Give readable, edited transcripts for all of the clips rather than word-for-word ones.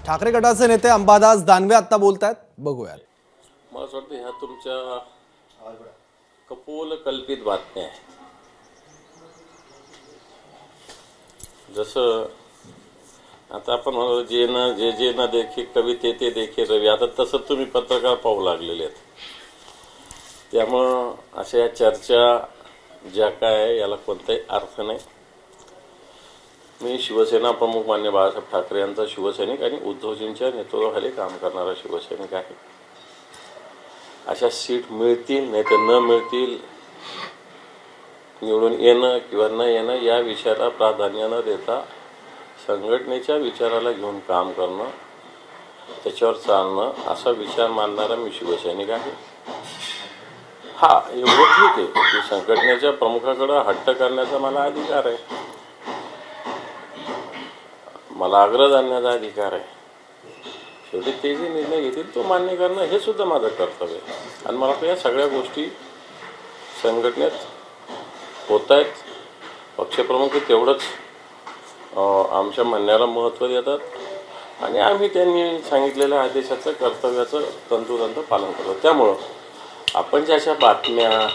ठाकरे गटाचे नेते अंबादास दानवे आता बोलतायत, बघूयात. मला असं वाटतं ह्या तुमच्या कपोल कल्पित बातम्या आहे. जसं आता आपण म्हणतो जे न देखे कवी ते देखे रवी, आता तसं तुम्ही पत्रकार पाहू लागलेले आहेत. त्यामुळं अशा या चर्चा ज्या काय याला कोणताही अर्थ नाही. मी शिवसेना प्रमुख मान्य बाळासाहेब ठाकरे यांचा शिवसैनिक आणि उद्धवजींच्या नेतृत्वाखाली काम करणारा शिवसैनिक आहे. अशा सीट मिळतील नाही तर न मिळतील, निवडून येणं किंवा न येणं या विषयाला प्राधान्य न देता संघटनेच्या विचाराला घेऊन काम करणं, त्याच्यावर चालणं असा विचार मानणारा मी शिवसैनिक आहे. हा एवढं ठीक आहे की संघटनेच्या प्रमुखाकडं हट्ट करण्याचा मला अधिकार आहे, मला आग्रह धरण्याचा अधिकार आहे. शेवटी ते जे निर्णय घेतील तो मान्य करणं हे सुद्धा माझं कर्तव्य आहे. आणि मला वाटतं या सगळ्या गोष्टी संघटनेत होत आहेत. पक्षप्रमुख तेवढंच आमच्या म्हणण्याला महत्त्व देतात आणि आम्ही त्यांनी सांगितलेल्या आदेशाचं कर्तव्याचं तंतोतंत पालन करतो. त्यामुळं आपण ज्या अशा बातम्या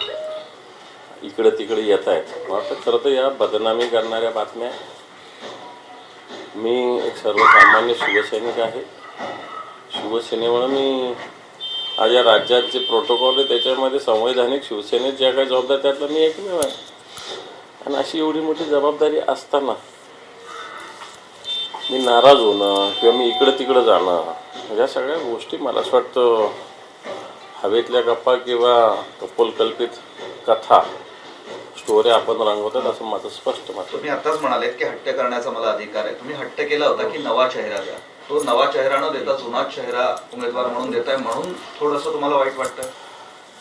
इकडे तिकडे येत आहेत, मला वाटतं खरं तर या बदनामी करणाऱ्या बातम्या. मी एक सर्वसामान्य शिवसैनिक आहे. शिवसेनेमुळे मी आज या राज्यात जे प्रोटोकॉल आहे त्याच्यामध्ये संवैधानिक शिवसेनेत ज्या काही जबाबदारी त्यातलं मी एकमेव आहे. आणि अशी एवढी मोठी जबाबदारी असताना मी नाराज होणं किंवा मी इकडं तिकडं जाणं या सगळ्या गोष्टी मला असं वाटतं हवेतल्या गप्पा किंवा कपोलकल्पित कथा स्टोऱ्या आपण रंगवतात असं माझं स्पष्ट मत. तुम्ही आताच म्हणालेत की हट्ट करण्याचा मला अधिकार आहे. तुम्ही हट्ट केला होता की नवा चेहरा द्या. तो नवा चेहरा न देता जुनाच चेहरा उमेदवार म्हणून देताय, म्हणून थोडंसं तुम्हाला वाईट वाटतं?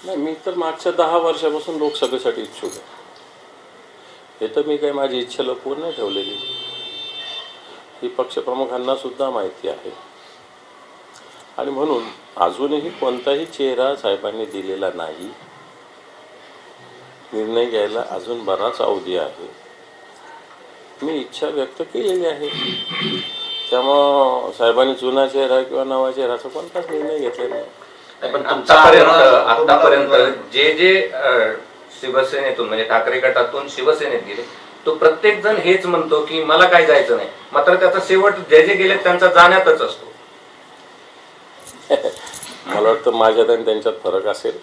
नाही, मी तर मागच्या 10 वर्षापासून लोकसभेसाठी इच्छुक आहे. हे तर मी काही माझी इच्छा लपवून नाही ठेवलेली, ही पक्षप्रमुखांना सुद्धा माहिती आहे. आणि म्हणून अजूनही कोणताही चेहरा साहेबांनी दिलेला नाही. निर्णय घ्यायला अजून बराच अवधी आहे. मी इच्छा व्यक्त केलेली आहे. त्यामुळं साहेबांनी जुना चेहरा किंवा नवा चेहराचा कोणताच निर्णय घेतलेला नाही. पण आतापर्यंत जे शिवसेनेतून म्हणजे ठाकरे गटातून शिवसेनेत गेले तो प्रत्येक जण हेच म्हणतो की मला काय जायचं नाही, मात्र त्याचा शेवट जे गेले त्यांचा जाण्यातच असतो. मला वाटतं माझ्यात आणि त्यांच्यात फरक असेल.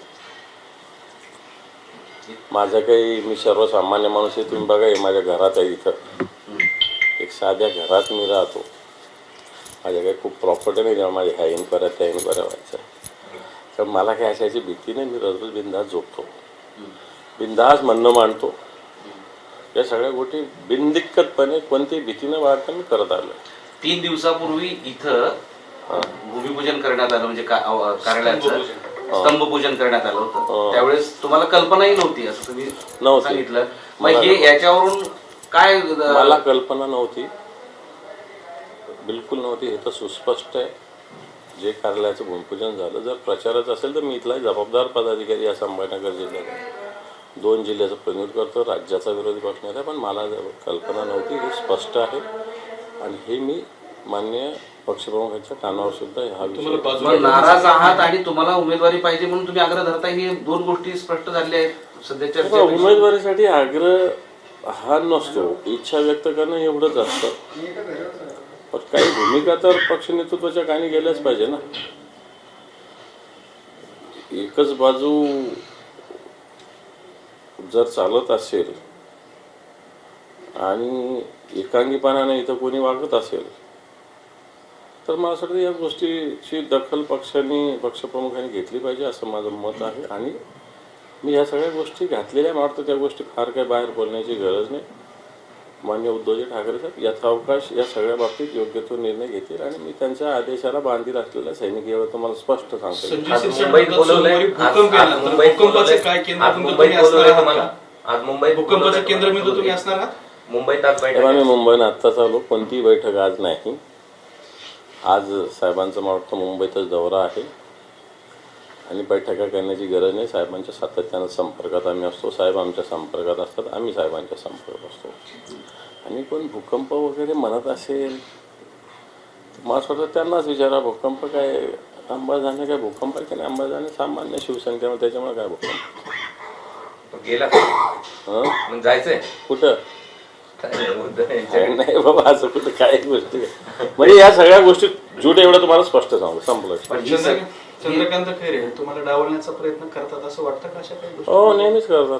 माझं काही, मी सर्वसामान्य माणूस आहे. तुम्ही बघा, हे माझ्या घरात आहे. इथं एक साध्या घरात मी राहतो. माझ्या काही खूप प्रॉपर्टी नाही, जेव्हा माझ्या ह्या इन्क्वायऱ्या त्या इन्क्वायऱ्या व्हायचं. तर मला काही अशाची भीती नाही. मी रोज बिंदास झोपतो, बिंदास म्हणणं मांडतो. या सगळ्या गोष्टी बिनदिक्कतपणे कोणतीही भीती न वाढता मी करत आलो. 3 दिवसापूर्वी इथं भूमिपूजन करण्यात आलं, म्हणजे कार्यालयाचं स्तंभपूजन करण्यात आलं होतं. त्यावेळेस तुम्हाला कल्पनाही नव्हती असं तुम्ही सांगितलं. मग हे याच्यावरून काय? मला कल्पना नव्हती, बिलकुल नव्हती. हे तर सुस्पष्ट आहे. जे कार्यालयाचं भूमिपूजन झालं, जर प्रचाराचं असेल तर मी इथला जबाबदार पदाधिकारी या संभाजीनगर जिल्ह्यात 2 जिल्ह्याचं प्रतिनिधित्व करतो, राज्याचा विरोधी पक्ष नेता. पण मला कल्पना नव्हती, हे स्पष्ट आहे. आणि हे मी मान्य पक्षप्रमुखांच्या कानावर सुद्धा हा विषय नाराज आहात आणि तुम्हाला उमेदवारी पाहिजे म्हणून तुम्ही आग्रह धरताय. ही 2 गोष्टी स्पष्ट झालेल्या आहेत सध्याच्या. उमेदवारीसाठी आग्रह हा नसतो, इच्छा व्यक्त करणं एवढंच असतं. पण काही भूमिका तर पक्ष नेतृत्वाच्या कानी गेल्याच पाहिजे ना. एकच बाजू जर चालत असेल आणि एकांगीपणाने इथं कोणी वागत असेल तर मला असं वाटतं या गोष्टीची दखल पक्षप्रमुखांनी घेतली पाहिजे असं माझं मत आहे. आणि मी ह्या सगळ्या गोष्टी घातलेल्या, मला वाटतं त्या गोष्टी फार काही बाहेर बोलण्याची गरज नाही. मान्य उद्धवजी ठाकरे साहेब यथावकाश या सगळ्या बाबतीत योग्य तो निर्णय घेतील आणि मी त्यांच्या आदेशाला बांधील असलेला सैनिक एवढं तुम्हाला स्पष्ट सांगतो. मुंबईत बोलवलंय, आज मुंबईत भूकंपाचं केंद्रबिंदू तुम्ही असणार आहात. मुंबईत आज बैठक. मी मुंबईत आत्ताच आलो. कोणतीही बैठक आज नाही. आज साहेबांचा मला वाटतं मुंबईतच दौरा आहे आणि बैठका करण्याची गरज नाही. साहेबांच्या सातत्यानं संपर्कात आम्ही असतो, साहेब आमच्या संपर्कात असतात, आम्ही साहेबांच्या संपर्कात असतो. आणि कोण भूकंप वगैरे म्हणत असेल मला असं वाटतं त्यांनाच विचारा, भूकंप काय अंबाझाने काय भूकंप आहे की नाही? अंबाझाने सामान्य शिवसंख्येमध्ये, त्याच्यामुळे काय भूकंप? तो गेला हं? मग जायचंय कुठं? काय नाही, मुद्दा नाही. काय नाही बाबा, असं कुठं काय गोष्टी म्हणजे या सगळ्या गोष्टी झूट एवढं तुम्हाला स्पष्ट सांगू, संपलं. पण ही चंद्रकांत खैरे तुम्हाला डावलण्याचा प्रयत्न करतात असं वाटतं का अशा काही गोष्टी? हो, नेहमीच करतात.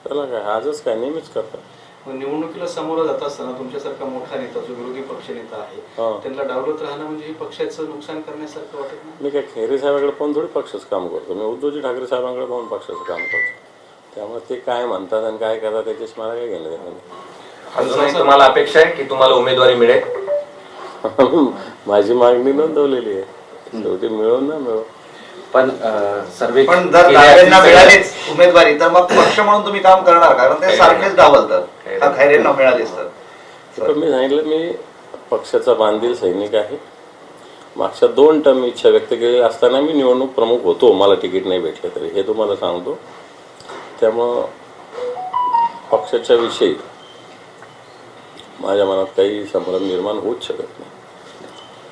त्याला काय, आजच काय, नेहमीच करतात. मग निवडणुकीला सामोरं जात असताना तुमच्यासारखा मोठा नेता जो विरोधी पक्षनेता आहे हा. त्यांना डावलत राहणं म्हणजे हे पक्षाचं नुकसान करण्यासारखं वाटत नाही? मी काय खैरे साहेबांकडे पाहून थोडी पक्षाचं काम करतो, मी उद्धवजी ठाकरे साहेबांकडे पाहून पक्षाचं काम करतो. त्यामुळे ते काय म्हणतात आणि काय करतात त्याच्याशी मला काय घेणं देणं नाही. अजूनही तुम्हाला अपेक्षा आहे की तुम्हाला उमेदवारी मिळेल? माझी मागणी नोंदवलेली आहे, शेवटी मिळो ना मिळो. पण सर्वे पण जर दावेंना मिळालीच उमेदवारी तर मग पक्ष म्हणून तुम्ही काम करणार, कारण ते सारखेच डावलतात. हा खैरेंना मिळालीच तर पण मी सांगितलं, मी पक्षाचा बांधील सैनिक आहे. मागच्या 2 टर्म मी इच्छा व्यक्त केलेली असताना मी निवडणूक प्रमुख होतो, मला तिकीट नाही भेटलं तरी, हे तुम्हाला सांगतो. त्यामुळं पक्षाच्या विषयी माझ्या मनात काही संभ्रम निर्माण होऊच शकत नाही.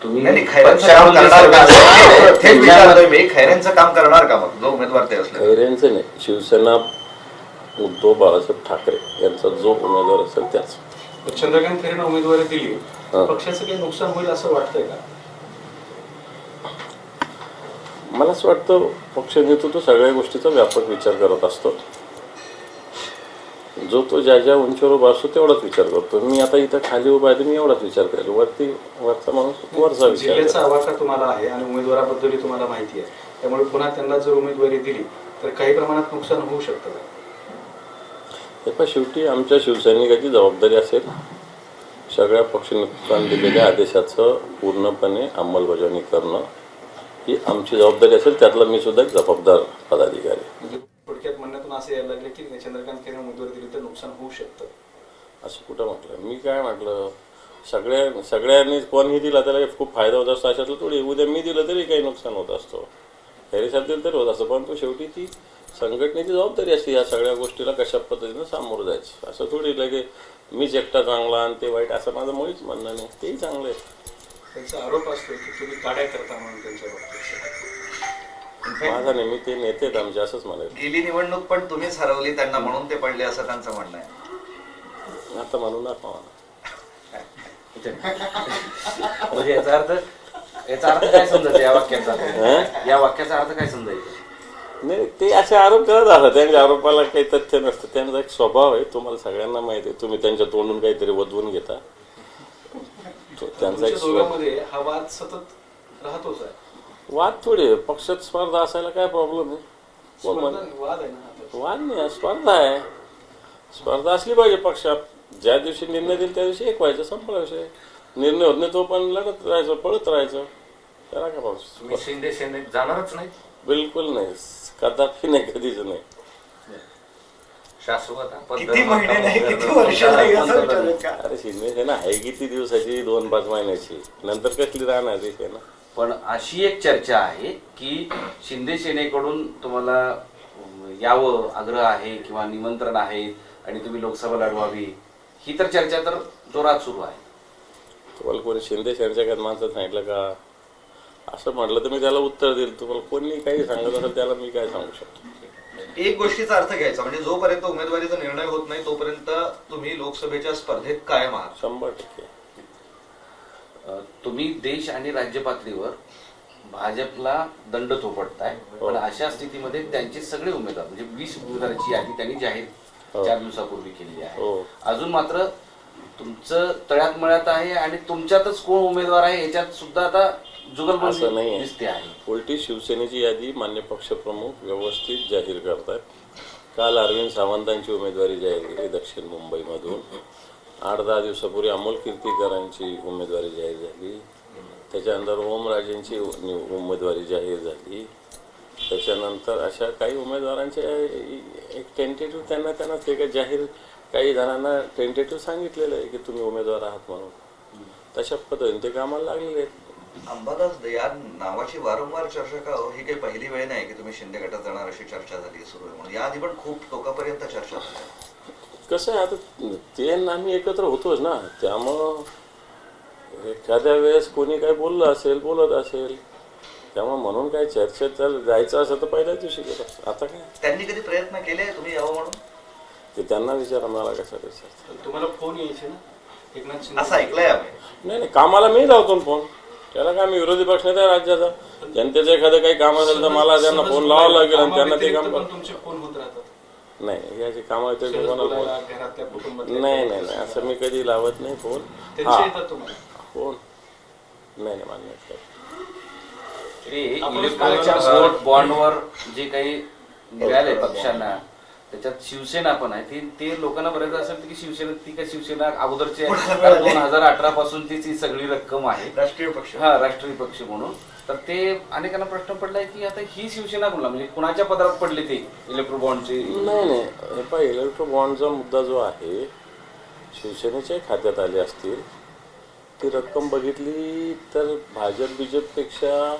नाही, खैरेंचं काम करणार का? थेट विचारतोय मी, खैरेंचं काम करणार का मग जो उमेदवार ते असले? खैरेंचं नाही, शिवसेना उद्धव बाळासाहेब ठाकरे यांचा जो उमेदवार असेल त्याच. चंद्रकांत खैरेंना उमेदवारी दिली, हा. पक्षाचं काही नुकसान होईल असं वाटतंय का? मला असं वाटतं पक्ष नेतृत्व सगळ्या गोष्टीचा व्यापक विचार करत असतो. जो तो ज्या ज्या उंचीवर उभा असतो तेवढाच विचार करतो. मी आता इथं खाली उभा आहे तर मी एवढाच विचार करेल, वरचा माणूस वरचा विचार जिल्ह्याचा करेल. आवाका तुम्हाला आहे आणि उमेदवाराबद्दलही तुम्हाला माहिती आहे, त्यामुळे पुन्हा त्यांना जर उमेदवारी दिली तर काही प्रमाणात नुकसान होऊ शकतं का? हे पण शेवटी आमच्या शिवसैनिकाची जबाबदारी असेल सगळ्या पक्षनेतृत्वाने दिलेल्या आदेशाचं पूर्णपणे अंमलबजावणी करणं ही आमची जबाबदारी असेल. त्यातला मी सुद्धा एक जबाबदार पदाधिकारी. म्हणजे थोडक्यात म्हणण्यातून असं यायला लागलं की चंद्रकांत खैरे उमेदवारी दिली तर नुकसान होऊ शकतं. असं कुठं म्हटलं? मी काय म्हटलं, सगळ्यांनी कोणीही दिला त्याला खूप फायदा होत असतो अशातलं थोडी. उद्या मी दिलं तरी काही नुकसान होत असतो, खैरे साहेब दिलं तरी होत असतं. परंतु शेवटी ती संघटनेची जबाबदारी असते या सगळ्या गोष्टीला कशा पद्धतीनं सामोरं जायचं. असं थोडी लगे मीच एकटा चांगला आणि ते वाईट असं माझं मुळीच म्हणणं नाही. तेही चांगलं आहे. त्यांचा आरोप असतो की तुम्ही काड्या करता म्हणून त्यांच्या बाबतीत. माझा नाही, मी ते नेते आहेत आमचे असंच म्हणायचं. गेली निवडणूक पण तुम्हीच हरवली त्यांना, म्हणून ते पडले असं त्यांचं म्हणणं आहे. आता म्हणू नका मला. म्हणजे याचा अर्थ काय समजायचं या वाक्याचा? या वाक्याचा अर्थ काय समजायचं? नाही, ते असे आरोप करत राहतात. त्यांच्या आरोपाला काही तथ्य नसतं. त्यांचा एक स्वभाव आहे, तुम्हाला सगळ्यांना माहिती आहे. तुम्ही त्यांच्या तोंडून काहीतरी वदवून घेता. त्यांचा एक दोघांमध्ये हा वाद सतत राहतोच आहे. वाद थोडी, पक्षात स्पर्धा असायला काय प्रॉब्लेम आहे? वाद आहे ना हा. वाद नाही, स्पर्धा आहे. स्पर्धा असली पाहिजे पक्षात. ज्या दिवशी निर्णय देईल त्या दिवशी एक व्हायचं, संपला विषय. निर्णय होत नाही तो पण लढत राहायचं, पळत राहायचं. त्याला काय प्रॉब्लेम? तुम्ही शिंदे सेनेत जाणारच नाही? बिलकुल नाही, कदापि नाही, कधीच नाही. शाश्वत किती महिने नाही, किती वर्ष नाही असं विचारलं का? अरे शिंदे सेना आहे किती दिवसाची? 2-5 महिन्याची. नंतर कसली राहणार ती सेना? पण अशी एक चर्चा आहे की शिंदे सेनेकडून तुम्हाला यावं आग्रह आहे किंवा निमंत्रण आहे आणि तुम्ही लोकसभा लढवावी, ही तर चर्चा तर जोरात सुरू आहे. तुम्हाला कोणी शिंदे सेनेच्या काही माणसात सांगितलं का? असं म्हटलं तर मी त्याला उत्तर देईल. तुम्हाला कोणी काही सांगत असेल त्याला मी काय सांगू शकतो? एक गोष्टीचा अर्थ घ्यायचा म्हणजे जोपर्यंत उमेदवारीचा निर्णय होत नाही तोपर्यंत तुम्ही लोकसभेच्या स्पर्धेत कायम आहात. 100%. तुम्ही देश आणि राज्य पातळीवर भाजपला दंड थोपटताय, पण अशा स्थितीमध्ये त्यांचे सगळे उमेदवार म्हणजे 20 उमेदवारांची यादी त्यांनी जाहीर 4 दिवसापूर्वी केलेली आहे. अजून मात्र तुमचं तळ्यात मळ्यात आहे आणि तुमच्यातच कोण उमेदवार आहे याच्यात सुद्धा आता जुगलबंदी दिसते आहे. उलटी शिवसेनेची यादी मान्य पक्षप्रमुख व्यवस्थित जाहीर करतात. काल अरविंद सावंतांची उमेदवारी जाहीर केली दक्षिण मुंबईमधून. 8-10 दिवसापूर्वी अमोल कीर्तीकरांची उमेदवारी जाहीर झाली. त्याच्यानंतर ओमराजेंची उमेदवारी जाहीर झाली. त्याच्यानंतर अशा काही उमेदवारांचे एक टेंटेटिव्ह त्यांना ते काय जाहीर, काही जणांना टेंटेटिव्ह सांगितलेलं आहे की तुम्ही उमेदवार आहात म्हणून. तशा पद्धतीने ते कामाला लागलेले आहेत. अंबादास या नावाची वारंवार चर्चा का हो? ही काही पहिली वेळ नाही की तुम्ही शिंदे गटात जाणार अशी चर्चा झाली सुरू आहे म्हणून. याआधी पण खूप टोकापर्यंत चर्चा झाली. कसं आहे आता ते आम्ही एकत्र होतोच ना, त्यामुळं एखाद्या वेळेस कोणी काही बोललं असेल, बोलत असेल, त्यामुळे म्हणून काही चर्चेत जायचं असं तर पहिल्याच दिवशी गेलं. आता काय त्यांनी कधी प्रयत्न केले तुम्ही यावं म्हणून? ते त्यांना विचारा, मला कशा विचारतात. पण तुम्हाला फोन यायचे ना एकनाथ शिंदे असं ऐकलंय आम्ही. नाही, कामाला मी लावतो ना फोन. त्याला काय, मी विरोधी पक्ष नाही त्या राज्याचा. जनतेचं एखादं काही काम असेल तर मला त्यांना फोन लावावं लागेल आणि त्यांना ते काम पण तुमचे फोन होत राहतात नाही. याची कामं येते कोणाला बोलायला, फोन घरातल्या कुटुंबात नाही, असं मी कधी लावत नाही फोन. त्यांचे येतात तुम्हाला. फोन नाही मान्य नाही. इलेक्ट्रॉनिकच्या वोट बॉन्डवर जे काही मिळाले पक्षांना, त्याच्यात शिवसेना पण आहे. ते लोकांना बरेच असेल की शिवसेना, ती काय शिवसेना अगोदरची 2018 पासून ती सगळी रक्कम आहे राष्ट्रीय पक्ष. हा, राष्ट्रीय पक्ष म्हणून. तर ते अनेकांना प्रश्न पडलाय की आता ही शिवसेना कोणला, म्हणजे कुणाच्या पदरात पडले ते इलेक्ट्रो बॉन्डचे? नाही, हे पहा, इलेक्ट्रो बॉन्डचा मुद्दा जो आहे शिवसेनेच्या खात्यात आले असतील. ती रक्कम बघितली तर भाजप बीजेपीपेक्षा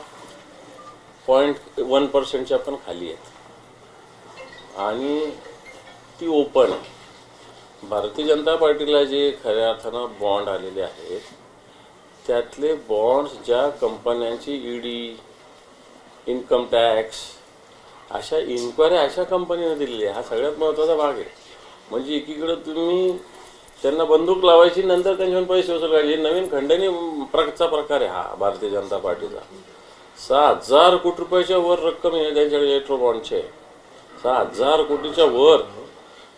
0.1% पण खाली आहेत आणि ती ओपन आहे. भारतीय जनता पार्टीला जे खऱ्या अर्थानं बॉन्ड आलेले आहेत, त्यातले बॉन्ड्स ज्या कंपन्यांची ईडी, इन्कम टॅक्स अशा इन्क्वायरी अशा कंपनीने दिलेली आहे. हा सगळ्यात महत्त्वाचा भाग आहे. म्हणजे एकीकडं तुम्ही त्यांना बंदूक लावायची, नंतर त्यांच्याकडून पैसे वसूल करायचे. नवीन खंडणी प्रकार आहे हा भारतीय जनता पार्टीचा. 6,000 कोटी रुपयाच्या वर रक्कम आहे त्यांच्याकडे इलेक्ट्रो बॉन्डचे. 6,000 कोटीच्या वर.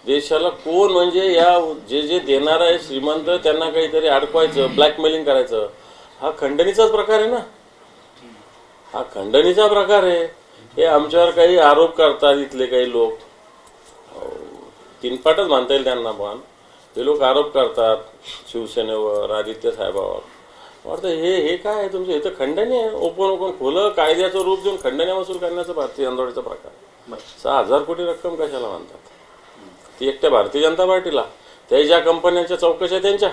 देशाला कोण म्हणजे या जे देणार आहे श्रीमंत, त्यांना काहीतरी अडकवायचं, ब्लॅकमेलिंग करायचं, हा खंडणीचाच प्रकार आहे ना. हा खंडणीचा प्रकार आहे. हे आमच्यावर काही आरोप करतात इथले काही लोक, तीनपाटच मानता येईल त्यांना, पण हे लोक आरोप करतात शिवसेनेवर, आदित्य साहेबावर. वाटतं हे काय आहे तुमचं? इथं खंडणी आहे, ओपन खोलं कायद्याचं रूप देऊन खंडण्या वसूल करण्याचा भारतीय आंदोलनाचा प्रकार. 6,000 कोटी रक्कम कशाला म्हणतात? ती एकट्या भारतीय जनता पार्टीला, त्या ज्या कंपन्यांच्या चौकशा त्यांच्या.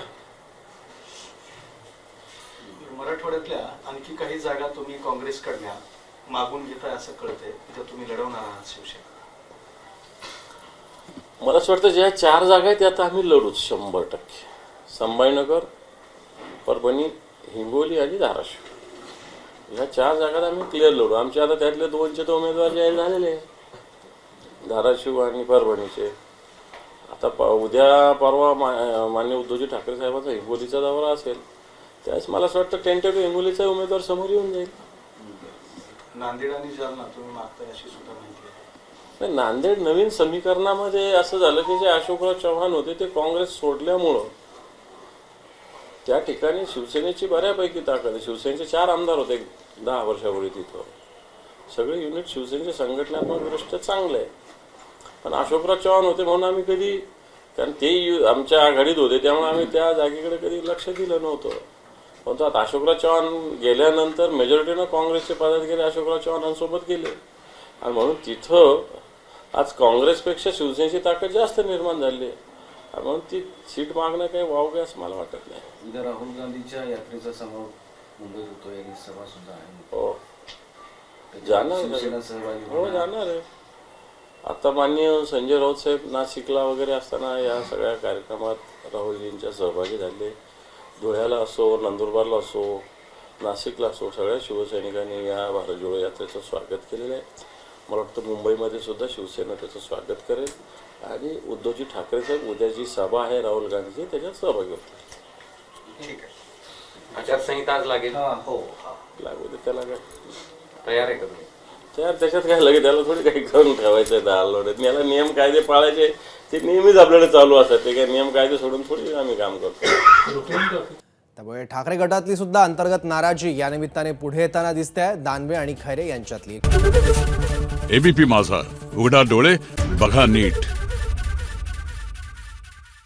मराठवाड्यातल्या आणखी काही जागा तुम्ही काँग्रेसकडल्या मागून घेताय असं कळतंय, तिथं तुम्ही लढवणार आहात शिवसेना. मला असं वाटतं ज्या 4 जागा आहेत त्या आता आम्ही लढूच 100%. संभाजीनगर, परभणी, हिंगोली आणि धाराशिव, ह्या 4 जागात आम्ही क्लिअर लढू. आमचे आता त्यातले 2चे तर उमेदवार जाहीर झालेले आहे, धाराशिव आणि परभणीचे. आता उद्या परवा माननीय उद्धवजी ठाकरे साहेबांचा हिंगोलीचा दौरा असेल, त्यावेळेस मला असं वाटतं टेंटेटिव्ह हिंगोलीचा उमेदवार समोर येऊन जाईल. नांदेड आणि जालना तुम्ही मागताय अशी सुद्धा माहिती आहे. नाही, नांदेड नवीन समीकरणामध्ये असं झालं की जे अशोकराव चव्हाण होते ते काँग्रेस सोडल्यामुळं त्या ठिकाणी शिवसेनेची बऱ्यापैकी ताकद आहे. शिवसेनेचे 4 आमदार होते 10 वर्षापूर्वी तिथं. सगळे युनिट शिवसेनेचे संघटनात्मक दृष्ट्या चांगले आहे. पण अशोकराव चव्हाण होते म्हणून आम्ही कधी, कारण ते आमच्या आघाडीत होते त्यामुळे आम्ही त्या जागेकडे कधी लक्ष दिलं नव्हतं. पण आता अशोकराव चव्हाण गेल्यानंतर मेजॉरिटीनं काँग्रेसचे पदाधिकारी अशोकराव चव्हाणांसोबत गेले आणि म्हणून तिथं आज काँग्रेसपेक्षा शिवसेनेची ताकद जास्त निर्माण झाली आहे. म्हणून ती सीट मागणं काही वावगे असं मला वाटत नाही. उद्या राहुल गांधीच्या यात्रेचा समारोप मुंबईत होतोय आणि सभा सुद्धा आहे. हो, जाणार. हो, जाणार आहे. आता माननीय संजय राऊत साहेब नाशिकला वगैरे असताना या सगळ्या कार्यक्रमात राहुलजींच्या सहभागी झाले. धुळ्याला असो, नंदुरबारला असो, नाशिकला असो, सगळ्या शिवसैनिकांनी या भारत जोडो यात्रेचं स्वागत केलेलं आहे. मला वाटतं मुंबईमध्ये सुद्धा शिवसेना त्याचं स्वागत करेल आणि उद्धवजी ठाकरे साहेब उद्या जी सभा आहे राहुल गांधीची त्याच्यात सहभागी होतील. ठीक आहे. आचारसंहिता आज लागेल, लागू दे, त्याला काय तयार आहे का तुम्ही? त्याच्यात काय लगेच त्याला थोडी काही करून ठेवायचं आहे दालवड्यात. याला नियम कायदे पाळायचे ते नेहमीच आपल्याकडे चालू असतात. ते काय नियम कायदे सोडून थोडी आम्ही काम करतो. त्यामुळे ठाकरे गटातली सुद्धा अंतर्गत नाराजी या निमित्ताने पुढे येताना दिसते. दानवे आणि खैरे यांच्यातली. एबीपी माझा, उघडा डोळे बघा नीट.